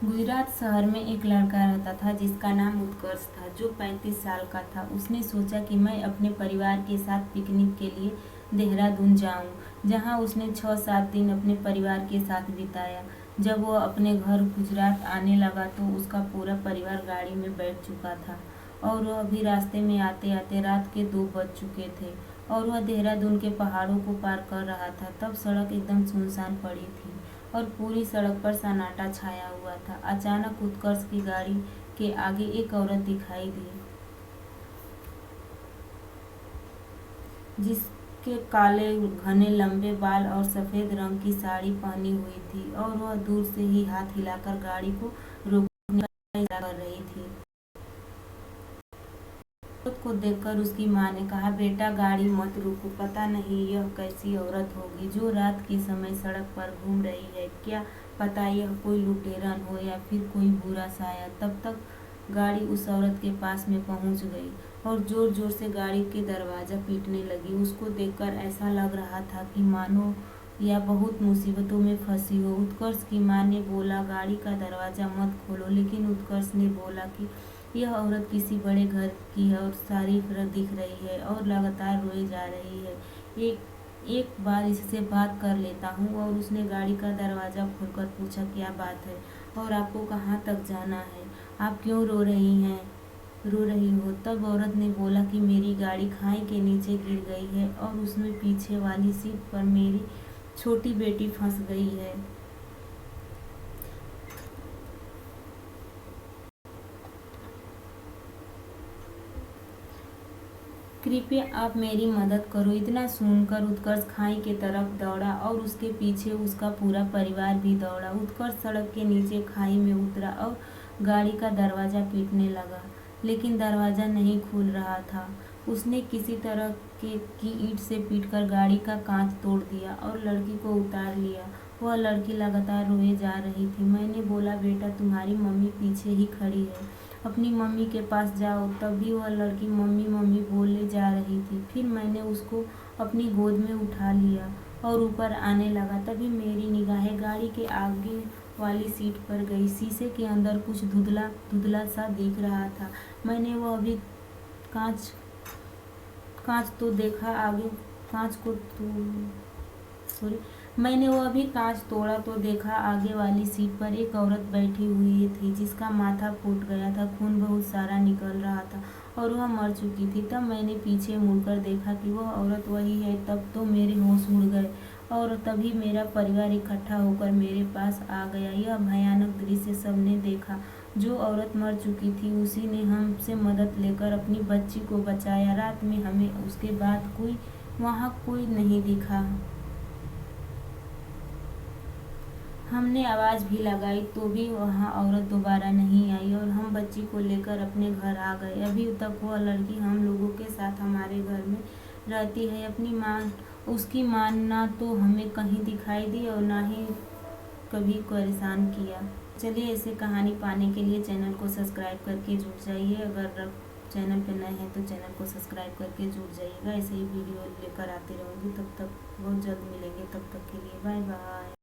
गुजरात शहर में एक लड़का रहता था जिसका नाम उत्कर्ष था, जो 35 साल का था। उसने सोचा कि मैं अपने परिवार के साथ पिकनिक के लिए देहरादून जाऊं, जहां उसने 6-7 दिन अपने परिवार के साथ बिताया। जब वो अपने घर गुजरात आने लगा तो उसका पूरा परिवार गाड़ी में बैठ चुका था और वह अभी रास्ते में आते आते रात के 2 बज चुके थे और वह देहरादून के पहाड़ों को पार कर रहा था। तब सड़क एकदम सुनसान पड़ी थी और पूरी सड़क पर सन्नाटा छाया हुआ था। अचानक उत्कर्ष की गाड़ी के आगे एक औरत दिखाई दी, जिसके काले घने लंबे बाल और सफेद रंग की साड़ी पहनी हुई थी और वह दूर से ही हाथ हिलाकर गाड़ी को रोकने का इशारा कर रही थी। औरत को देखकर उसकी माँ ने कहा, बेटा गाड़ी मत रोको, पता नहीं यह कैसी औरत होगी जो रात के समय सड़क पर घूम रही है। क्या पता यह कोई लुटेरन हो या फिर कोई बुरा साया। तब तक गाड़ी उस औरत के पास में पहुंच गई और जोर जोर से गाड़ी के दरवाजा पीटने लगी। उसको देखकर ऐसा लग रहा था कि मानो या बहुत मुसीबतों में फंसी हो। उत्कर्ष की माँ ने बोला, गाड़ी का दरवाजा मत खोलो, लेकिन उत्कर्ष ने बोला कि यह औरत किसी बड़े घर की है और सारी दिख रही है और लगातार रोए जा रही है। एक एक बार इससे बात कर लेता हूँ। और उसने गाड़ी का दरवाजा खोलकर पूछा, क्या बात है और आपको कहाँ तक जाना है? आप क्यों रो रही हो? तब औरत ने बोला कि मेरी गाड़ी खाई के नीचे गिर गई है और उसमें पीछे वाली सीट पर मेरी छोटी बेटी फंस गई है। कृपया आप मेरी मदद करो। इतना सुनकर उत्कर्ष खाई के तरफ दौड़ा और उसके पीछे उसका पूरा परिवार भी दौड़ा। उत्कर्ष सड़क के नीचे खाई में उतरा और गाड़ी का दरवाजा पीटने लगा, लेकिन दरवाजा नहीं खुल रहा था। उसने किसी तरह की ईंट से पीटकर गाड़ी का कांच तोड़ दिया और लड़की को उतार लिया। वह लड़की लगातार रोए जा रही थी। मैंने बोला, बेटा तुम्हारी मम्मी पीछे ही खड़ी है, अपनी मम्मी के पास जाओ। तभी वह लड़की मम्मी मम्मी बोले जा रही थी। फिर मैंने उसको अपनी गोद में उठा लिया और ऊपर आने लगा। तभी मेरी निगाहें गाड़ी के आगे वाली सीट पर गई। शीशे के अंदर कुछ धुंधला धुंधला सा दिख रहा था। मैंने वो अभी कांच कांच तो देखा आगे कांच को तो सॉरी मैंने वो अभी कांच तोड़ा तो देखा आगे वाली सीट पर एक औरत बैठी हुई थी, जिसका माथा फूट गया था, खून बहुत सारा निकल रहा था और वह मर चुकी थी। तब मैंने पीछे मुड़कर देखा कि वह औरत वही है। तब तो मेरे होश उड़ गए और तभी मेरा परिवार इकट्ठा होकर मेरे पास आ गया। यह भयानक दृश्य सबने देखा। जो औरत मर चुकी थी उसी ने हमसे मदद लेकर अपनी बच्ची को बचाया। रात में हमें उसके बाद वहाँ कोई नहीं दिखा। हमने आवाज़ भी लगाई तो भी वहाँ औरत दोबारा नहीं आई और हम बच्ची को लेकर अपने घर आ गए। अभी तक वह लड़की हम लोगों के साथ हमारे घर में रहती है। अपनी माँ उसकी माँ ना तो हमें कहीं दिखाई दी और ना ही कभी परेशान किया। चलिए, ऐसे कहानी पाने के लिए चैनल को सब्सक्राइब करके जुड़ जाइए। अगर चैनल पे नए हैं तो चैनल को सब्सक्राइब करके जुड़ जाइएगा। ऐसे ही वीडियो लेकर आती रहूँगी। तब तक बहुत जल्द मिलेंगे। तब तक के लिए बाय बाय।